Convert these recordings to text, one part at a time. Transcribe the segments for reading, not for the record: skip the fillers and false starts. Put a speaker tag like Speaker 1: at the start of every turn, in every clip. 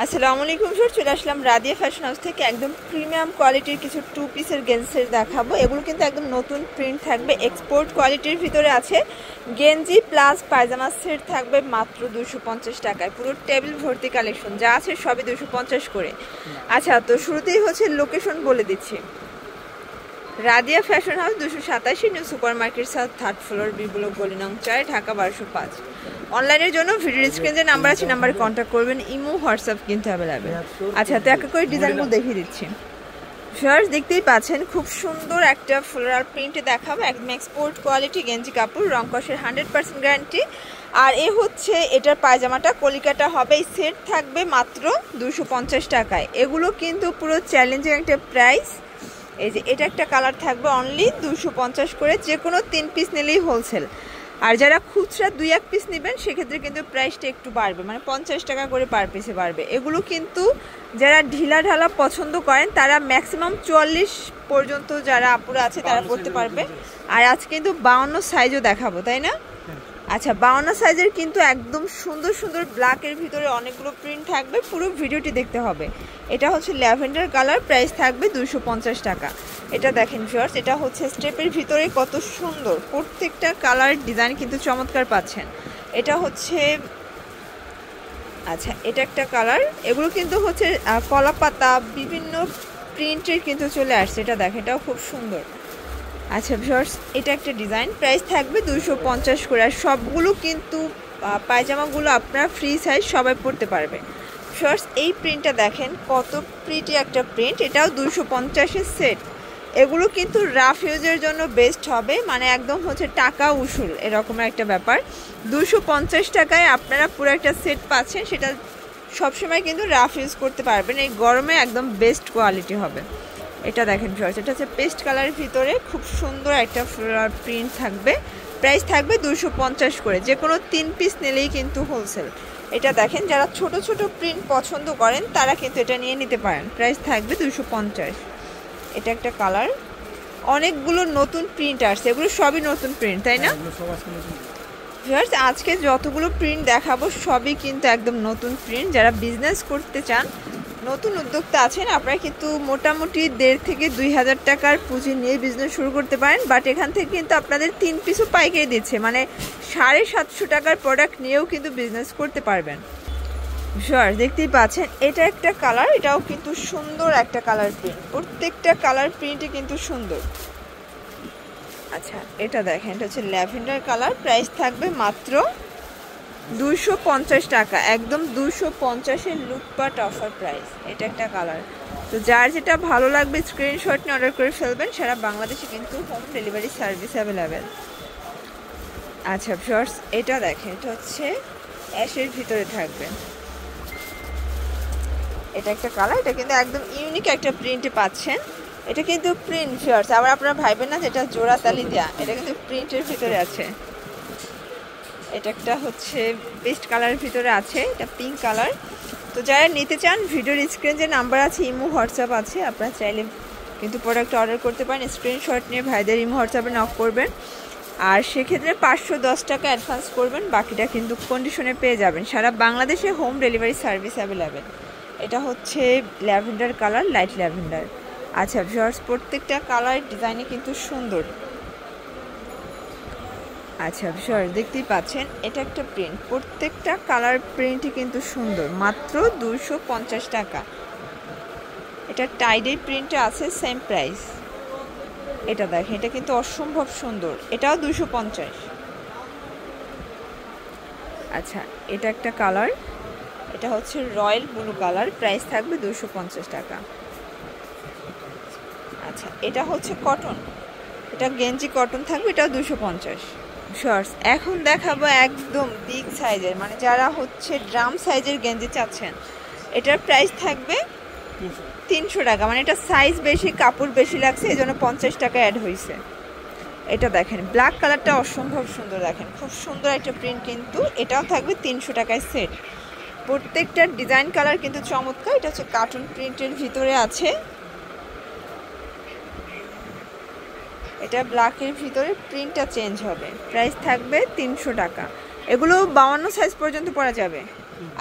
Speaker 1: আসসালামু আলাইকুম স্যার, চলে আসলাম রাদিয়া ফ্যাশন হাউস থেকে একদম প্রিমিয়াম কোয়ালিটির কিছু টু পিসের গেঞ্জি দেখাবো। এগুলো কিন্তু একদম নতুন প্রিন্ট থাকবে, এক্সপোর্ট কোয়ালিটির ভিতরে আছে। গেঞ্জি প্লাস পায়জামা সেট থাকবে মাত্র 250 টাকায়। পুরো টেবিল ভর্তি কালেকশন যা আছে সবই 250 করে। আচ্ছা, তো শুরুতেই হচ্ছে লোকেশন বলে দিচ্ছি। Radia fashion house 287 new super market south, 3rd floor, B block, গলি নং 4, ঢাকা 1205। অনলাইনের জন্য ভিডিও স্ক্রিনে যে নাম্বার আছে নাম্বারে কন্ট্যাক্ট করবেন। ইমো, হোয়াটসঅ্যাপ কিন্তু অ্যাভেলেবেল। আচ্ছা, তো একটা করে ডিজাইনগুলো দেখিয়ে দিচ্ছি। ফার্স্ট দেখতেই পাচ্ছেন খুব সুন্দর একটা ফ্লোরাল প্রিন্টে দেখাবো, একদম এক্সপোর্ট কোয়ালিটি গেঞ্জি কাপড়, রং কষের 100% গ্যারান্টি। আর এ হচ্ছে এটার পায়জামাটা, কলিকাটা হবে। এই সেট থাকবে মাত্র 250 টাকায়। এগুলো কিন্তু পুরো চ্যালেঞ্জিং একটা প্রাইস। এই যে এটা একটা কালার থাকবে অনলি 250 করে, যে কোনো 3 পিস নিলেই হোলসেল। আর যারা খুচরা 2-1 পিস নেবেন সেক্ষেত্রে কিন্তু প্রাইসটা একটু বাড়বে, মানে 50 টাকা করে পার পিসে বাড়বে। এগুলো কিন্তু যারা ঢিলা ঢালা পছন্দ করেন তারা ম্যাক্সিমাম 44 পর্যন্ত যারা আপুরা আছে তারা পড়তে পারবে। আর আজ কিন্তু 52 সাইজও দেখাবো, তাই না? আচ্ছা, 52 সাইজের কিন্তু একদম সুন্দর সুন্দর ব্ল্যাকের ভিতরে অনেকগুলো প্রিন্ট থাকবে, পুরো ভিডিওটি দেখতে হবে। এটা হচ্ছে ল্যাভেন্ডার কালার, প্রাইস থাকবে 250 টাকা। এটা দেখেন ভিউয়ার্স, এটা হচ্ছে স্টেপের ভিতরে কত সুন্দর, প্রত্যেকটা কালার ডিজাইন কিন্তু চমৎকার পাচ্ছেন। এটা হচ্ছে, আচ্ছা এটা একটা কালার। এগুলো কিন্তু হচ্ছে কলা পাতা বিভিন্ন প্রিন্টের কিন্তু চলে আসছে। এটা দেখেন, এটাও খুব সুন্দর। আচ্ছা ভিউয়ার্স, এটা একটা ডিজাইন, প্রাইস থাকবে 250 করে। আর সবগুলো কিন্তু পায়জামাগুলো আপনারা ফ্রি সাইজ সবাই পরতে পারবে। ভিউয়ার্স, এই প্রিন্টটা দেখেন কত প্রিটি একটা প্রিন্ট, এটাও 250-এর সেট। এগুলো কিন্তু রাফ ইউজের জন্য বেস্ট হবে, মানে একদম হচ্ছে টাকা উসুল এরকমের একটা ব্যাপার। 250 টাকায় আপনারা পুরো একটা সেট পাচ্ছেন, সেটা সবসময় কিন্তু রাফ ইউজ করতে পারবেন। এই গরমে একদম বেস্ট কোয়ালিটি হবে। এটা দেখেন ভিউয়ার্স, এটা হচ্ছে পেস্ট কালারের ভিতরে খুব সুন্দর একটা ফ্লোরাল প্রিন্ট থাকবে, প্রাইস থাকবে 250 করে, যে কোনো 3 পিস নিলেই কিন্তু হোলসেল। এটা দেখেন, যারা ছোট ছোট প্রিন্ট পছন্দ করেন তারা কিন্তু এটা নিয়ে নিতে পারেন, প্রাইস থাকবে 250। এটা একটা কালার, অনেকগুলো নতুন প্রিন্ট আসছে, এগুলো সবই নতুন প্রিন্ট, তাই না ভিউয়ার্স? আজকে যতগুলো প্রিন্ট দেখাবো সবই কিন্তু একদম নতুন প্রিন্ট। যারা বিজনেস করতে চান, নতুন উদ্যোক্তা আছেন, আপনারা কিন্তু মোটামুটি 1,500 থেকে 2,000 টাকার পুঁজি নিয়ে বিজনেস শুরু করতে পারেন। বাট এখান থেকে কিন্তু আপনাদের 3 পিসও পাইকারি দিচ্ছে, মানে 750 টাকার প্রোডাক্ট নিয়েও কিন্তু বিজনেস করতে পারবেন। ভিউয়ার্স দেখতেই পাচ্ছেন, এটা একটা কালার, এটাও কিন্তু সুন্দর একটা কালার প্রিন্ট, প্রত্যেকটা কালার প্রিন্টই কিন্তু সুন্দর। আচ্ছা, এটা দেখেন, এটা হচ্ছে ল্যাভেন্ডার কালার, প্রাইস থাকবে মাত্র 250 টাকা, একদম 250-এর লুটপাট অফার প্রাইস। এটা একটা কালার। তো যার যেটা ভালো লাগবে স্ক্রিনশট নিয়ে অর্ডার করে ফেলবেন, সারা বাংলাদেশে কিন্তু হোম ডেলিভারি সার্ভিস অ্যাভেলেবেল। আচ্ছা ভিউয়ার্স, এটা দেখেন, এটা হচ্ছে অ্যাশের ভিতরে থাকবে। এটা একটা কালার, এটা কিন্তু একদম ইউনিক একটা প্রিন্টে পাচ্ছেন। এটা কিন্তু প্রিন্ট ভিউয়ার্স, আবার আপনারা ভাইবেন না যেটা জোড়া তালি দেয়া, এটা কিন্তু প্রিন্টের ভিতরে আছে। এটা একটা হচ্ছে পেস্ট কালারের ভিতরে আছে, এটা পিঙ্ক কালার। তো যারা নিতে চান ভিডিওর স্ক্রিনে যে নাম্বার আছে, ইমো হোয়াটসঅ্যাপ আছে, আপনারা চাইলে কিন্তু প্রোডাক্ট অর্ডার করতে পারেন। স্ক্রিনশট নিয়ে ভাইদের ইমো হোয়াটসঅ্যাপে নক করবেন, আর সেক্ষেত্রে 510 টাকা অ্যাডভান্স করবেন, বাকিটা কিন্তু কন্ডিশনে পেয়ে যাবেন। সারা বাংলাদেশে হোম ডেলিভারি সার্ভিস অ্যাভেলেবেল। এটা হচ্ছে ল্যাভেন্ডার কালার, লাইট ল্যাভেন্ডার। আচ্ছা ভিউয়ার্স, প্রত্যেকটা কালার ডিজাইনে কিন্তু সুন্দর। আচ্ছা ভিউয়ার্স দেখতেই পাচ্ছেন, এটা একটা প্রিন্ট, প্রত্যেকটা কালার প্রিন্টই কিন্তু সুন্দর, মাত্র 250 টাকা। এটা টাইডের প্রিন্টে আছে, সেম প্রাইস। এটা দেখেন, এটা কিন্তু অসম্ভব সুন্দর, এটাও 250। আচ্ছা, এটা একটা কালার, এটা হচ্ছে রয়্যাল ব্লু কালার, প্রাইস থাকবে 250 টাকা। আচ্ছা, এটা হচ্ছে কটন, এটা গেঞ্জি কটন থাকবে, এটাও 250। শর্টস এখন দেখাবো একদম বিগ সাইজের, মানে যারা হচ্ছে ড্রাম সাইজের গেঞ্জি চাচ্ছেন, এটার প্রাইস থাকবে 300 টাকা। মানে এটা সাইজ বেশি, কাপড় বেশি লাগছে, এই জন্য 50 টাকা অ্যাড হয়েছে। এটা দেখেন, ব্ল্যাক কালারটা অসম্ভব সুন্দর, দেখেন খুব সুন্দর একটা প্রিন্ট, কিন্তু এটাও থাকবে 300 টাকায় সেট। প্রত্যেকটা ডিজাইন কালার কিন্তু চমৎকার। এটা হচ্ছে কার্টুন প্রিন্টের ভিতরে আছে, এটা ব্ল্যাকের ভিতরে প্রিন্টটা চেঞ্জ হবে, প্রাইস থাকবে 300 টাকা। এগুলো 52 সাইজ পর্যন্ত পরা যাবে।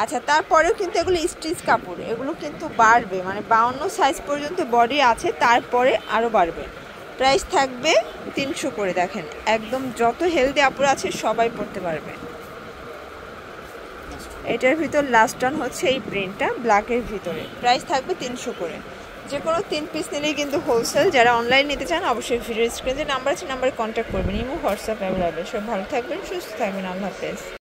Speaker 1: আচ্ছা, তারপরেও কিন্তু এগুলো স্টিচ কাপড়, এগুলো কিন্তু বাড়বে, মানে 52 সাইজ পর্যন্ত বডি আছে, তারপরে আরও বাড়বে। প্রাইস থাকবে 300 করে। দেখেন একদম যত হেলদি আপুর আছে সবাই পরতে পারবে। এটার ভিতর লাস্ট টান হচ্ছে এই প্রিন্টটা ব্ল্যাকের ভিতরে, প্রাইস থাকবে 300 করে। যে কোনো 3 পিস নিলেই কিন্তু হোলসেল। যারা অনলাইন নিতে চান অবশ্যই ভিডিও স্ক্রিনে যে নাম্বার আছে নাম্বারে কন্ট্যাক্ট করবেন। Imo WhatsApp available. সব ভালো থাকবেন, সুস্থ থাকবেন, আল্লাহ হাফেজ।